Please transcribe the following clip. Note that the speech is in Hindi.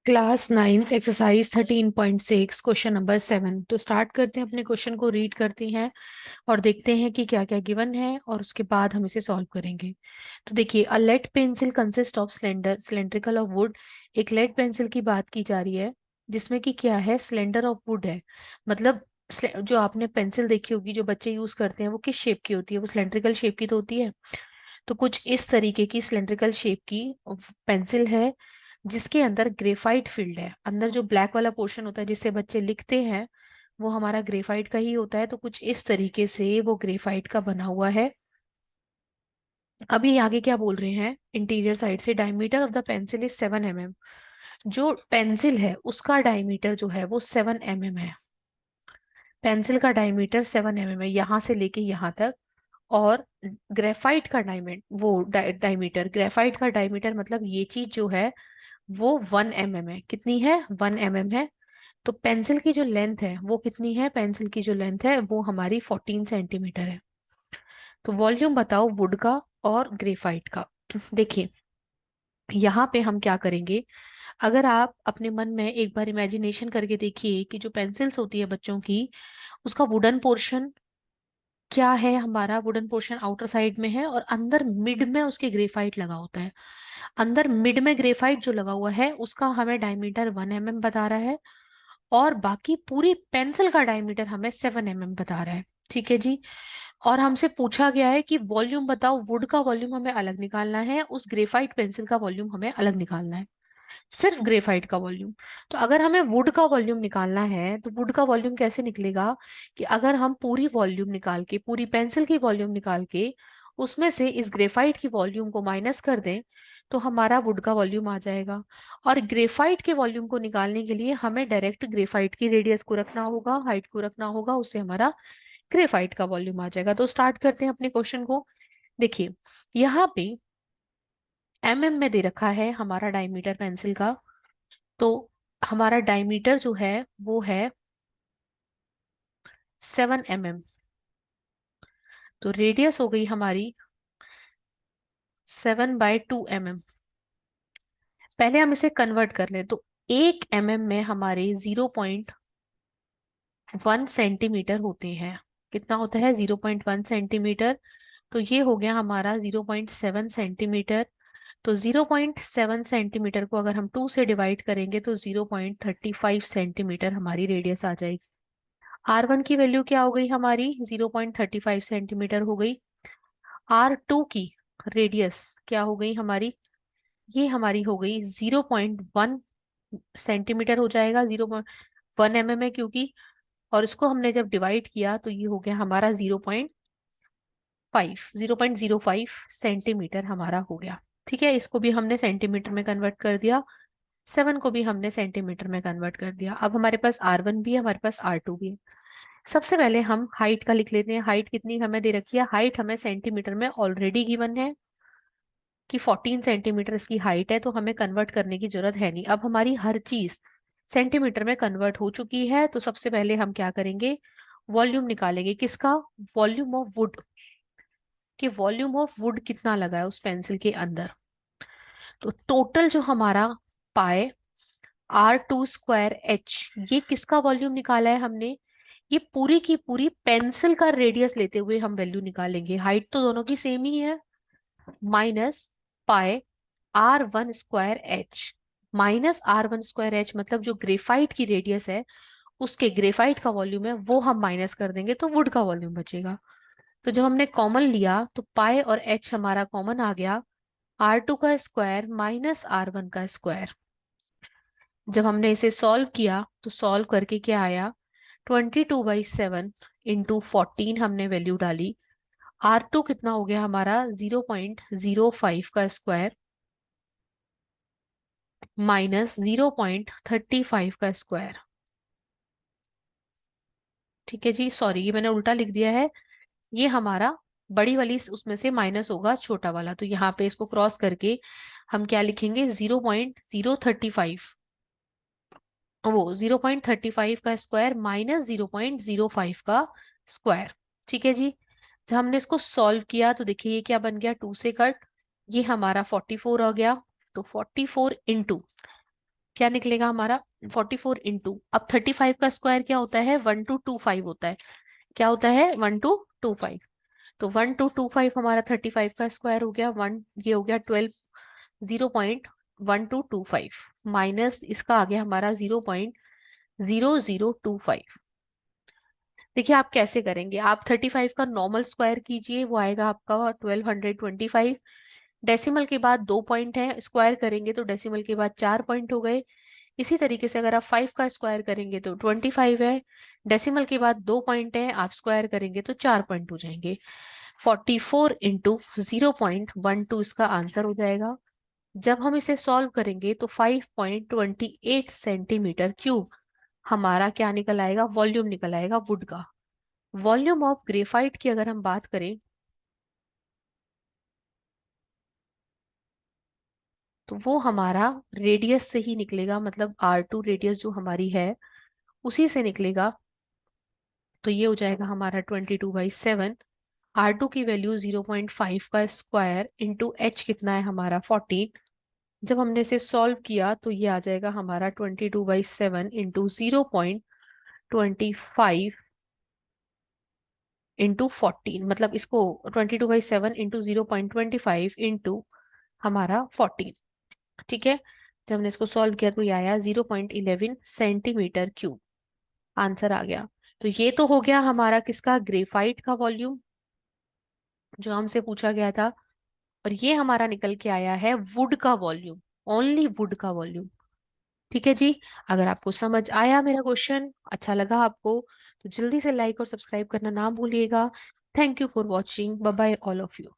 Class 9 exercise 13.6 question number 7। तो स्टार्ट करते हैं, अपने क्वेश्चन को रीड करती हैं और देखते हैं कि क्या क्या गिवन है और उसके बाद हम इसे सॉल्व करेंगे। तो देखिए, a lead pencil consist of cylindrical of wood. एक लेड पेंसिल की बात की जा रही है जिसमें कि क्या है, सिलेंडर ऑफ वुड है। मतलब जो आपने पेंसिल देखी होगी जो बच्चे यूज करते हैं वो किस शेप की होती है, वो सिलेंड्रिकल शेप की तो होती है। तो कुछ इस तरीके की सिलेंड्रिकल शेप की पेंसिल है जिसके अंदर ग्रेफाइट फील्ड है। अंदर जो ब्लैक वाला पोर्शन होता है जिससे बच्चे लिखते हैं वो हमारा ग्रेफाइट का ही होता है। तो कुछ इस तरीके से वो ग्रेफाइट का बना हुआ है। अभी आगे क्या बोल रहे हैं, इंटीरियर साइड से diameter of the pencil is 7 mm। जो पेंसिल है उसका डायमीटर जो है वो 7 mm है। पेंसिल का डायमीटर 7 mm है यहाँ से लेके यहाँ तक। और ग्रेफाइट का डायमीटर ग्रेफाइट का डायमीटर मतलब ये चीज जो है वो 1 mm है। कितनी है? 1 mm है। तो पेंसिल की जो लेंथ है वो कितनी है? पेंसिल की जो लेंथ है वो हमारी 14 सेंटीमीटर है। तो वॉल्यूम बताओ वुड का और ग्रेफाइट का। देखिए, यहाँ पे हम क्या करेंगे, अगर आप अपने मन में एक बार इमेजिनेशन करके देखिए कि जो पेंसिल्स होती है बच्चों की, उसका वुडन पोर्शन क्या है, हमारा वुडन पोर्शन आउटर साइड में है और अंदर मिड में उसके ग्रेफाइट लगा होता है। अंदर मिड में ग्रेफाइट जो लगा हुआ है उसका हमें डायमीटर 1 mm बता रहा है और बाकी पूरी पेंसिल का डायमीटर हमें 7 mm बता रहा है। ठीक है जी। और हमसे पूछा गया है कि वॉल्यूम बताओ, वुड का वॉल्यूम हमें अलग निकालना है, उस ग्रेफाइट पेंसिल का वॉल्यूम हमें अलग निकालना है, सिर्फ ग्रेफाइट का वॉल्यूम। तो अगर हमें वुड का वॉल्यूम निकालना है तो वुड का वॉल्यूम कैसे निकलेगा कि अगर हम पूरी वॉल्यूम निकाल के, पूरी पेंसिल की वॉल्यूम निकाल के उसमें से इस ग्रेफाइट की वॉल्यूम को माइनस कर दें तो हमारा वुड का वॉल्यूम आ जाएगा। और ग्रेफाइट के वॉल्यूम को निकालने के लिए हमें डायरेक्ट ग्रेफाइट की रेडियस को रखना होगा, हाइट को रखना होगा, उससे हमारा ग्रेफाइट का वॉल्यूम आ जाएगा। तो स्टार्ट करते हैं अपने क्वेश्चन को। देखिए, यहाँ पे में दे रखा है हमारा डायमीटर पेंसिल का। तो हमारा डायमीटर जो है वो है 7 mm। तो रेडियस हो गई हमारी 7/2 mm। पहले हम इसे कन्वर्ट कर लें तो 1 mm में हमारे 0.1 सेंटीमीटर होते हैं। कितना होता है? 0.1 सेंटीमीटर। तो ये हो गया हमारा 0.7 सेंटीमीटर। तो 0.7 सेंटीमीटर को अगर हम 2 से डिवाइड करेंगे तो 0.35 सेंटीमीटर हमारी रेडियस आ जाएगी। R1 की वैल्यू क्या हो गई हमारी? 0.35 सेंटीमीटर हो गई। R2 की रेडियस क्या हो गई हमारी? ये हमारी हो गई 0.1 सेंटीमीटर हो जाएगा। 0.1 mm है क्योंकि, और इसको हमने जब डिवाइड किया तो ये हो गया हमारा 0.05 हमारा हो गया। ठीक है, इसको भी हमने सेंटीमीटर में कन्वर्ट कर दिया, 7 को भी हमने सेंटीमीटर में कन्वर्ट कर दिया। अब हमारे पास R1 भी है, हमारे पास R2 भी है। सबसे पहले हम हाइट का लिख लेते हैं। हाइट कितनी हमें दे रखी है? हाइट हमें सेंटीमीटर में ऑलरेडी गिवन है कि 14 सेंटीमीटर इसकी हाइट है, तो हमें कन्वर्ट करने की जरूरत है नहीं। अब हमारी हर चीज सेंटीमीटर में कन्वर्ट हो चुकी है। तो सबसे पहले हम क्या करेंगे, वॉल्यूम निकालेंगे। किसका? Volume of would. कि वॉल्यूम ऑफ वुड कितना लगा है उस पेंसिल के अंदर। तो टोटल जो हमारा पाए R2² H, ये किसका वॉल्यूम निकाला है हमने? ये पूरी की पूरी पेंसिल का रेडियस लेते हुए हम वैल्यू निकालेंगे। हाइट तो दोनों की सेम ही है। माइनस पाए R1² H, -R1² H मतलब जो ग्रेफाइट की रेडियस है उसके ग्रेफाइट का वॉल्यूम है वो हम माइनस कर देंगे तो वुड का वॉल्यूम बचेगा। तो जब हमने कॉमन लिया तो पाए और H हमारा कॉमन आ गया, R2 का स्क्वायर माइनस R1 का स्क्वायर। जब हमने इसे सॉल्व किया तो सॉल्व करके क्या आया, 22/7 इंटू 14 हमने वैल्यू डाली। R2 कितना हो गया हमारा? 0.05 का स्क्वायर माइनस 0.35 का स्क्वायर। ठीक है जी, सॉरी ये मैंने उल्टा लिख दिया है। ये हमारा बड़ी वाली उसमें से माइनस होगा छोटा वाला, तो यहाँ पे इसको क्रॉस करके हम क्या लिखेंगे, 0.035, वो 0.35 का स्क्वायर माइनस 0.05 का स्क्वायर। ठीक है जी। जब हमने इसको सॉल्व किया तो देखिए ये क्या बन गया, 2 से कट, ये हमारा 44 हो गया। तो 44 इंटू क्या निकलेगा हमारा 44 इंटू, अब 35 का स्क्वायर क्या होता है, 1225 होता है। क्या होता है, 1225। तो 1225 हमारा 35 का स्क्वायर हो गया, वन ये हो गया 12, 0.1225 माइनस इसका आ गया हमारा 0.0025। देखिए आप कैसे करेंगे, आप 35 का नॉर्मल स्क्वायर कीजिए, वो आएगा आपका 1225। डेसिमल के बाद 2 पॉइंट है, स्क्वायर करेंगे तो डेसिमल के बाद 4 पॉइंट हो गए। इसी तरीके से अगर आप 5 का स्क्वायर करेंगे तो 25 है, डेसिमल के बाद 2 पॉइंट है, आप स्क्वायर करेंगे तो 4 पॉइंट हो जाएंगे। 44 इंटू 0.12 इसका आंसर हो जाएगा। जब हम इसे सॉल्व करेंगे तो 5.28 सेंटीमीटर क्यूब हमारा क्या निकल आएगा, वॉल्यूम निकल आएगा वुड का। वॉल्यूम ऑफ ग्रेफाइट की अगर हम बात करें तो वो हमारा रेडियस से ही निकलेगा, मतलब R2 रेडियस जो हमारी है उसी से निकलेगा। तो ये हो जाएगा हमारा 22/7। R2 की वैल्यू 0.5 का स्क्वायर इंटू एच कितना है हमारा 14। जब हमने इसे सॉल्व किया तो ये आ जाएगा हमारा 22/7 इंटू 0.25 इंटू 14, मतलब इसको 22/7 इंटू 0.25 इंटू हमारा 14। ठीक है, जब हमने इसको सॉल्व किया तो ये आया 0.11 सेंटीमीटर क्यूब, आंसर आ गया। तो ये तो हो गया हमारा किसका, ग्रेफाइट का वॉल्यूम जो हमसे पूछा गया था। और ये हमारा निकल के आया है वुड का वॉल्यूम, ओनली वुड का वॉल्यूम। ठीक है जी। अगर आपको समझ आया मेरा क्वेश्चन, अच्छा लगा आपको, तो जल्दी से लाइक और सब्सक्राइब करना ना भूलिएगा। Thank you for watching, bye bye all of you.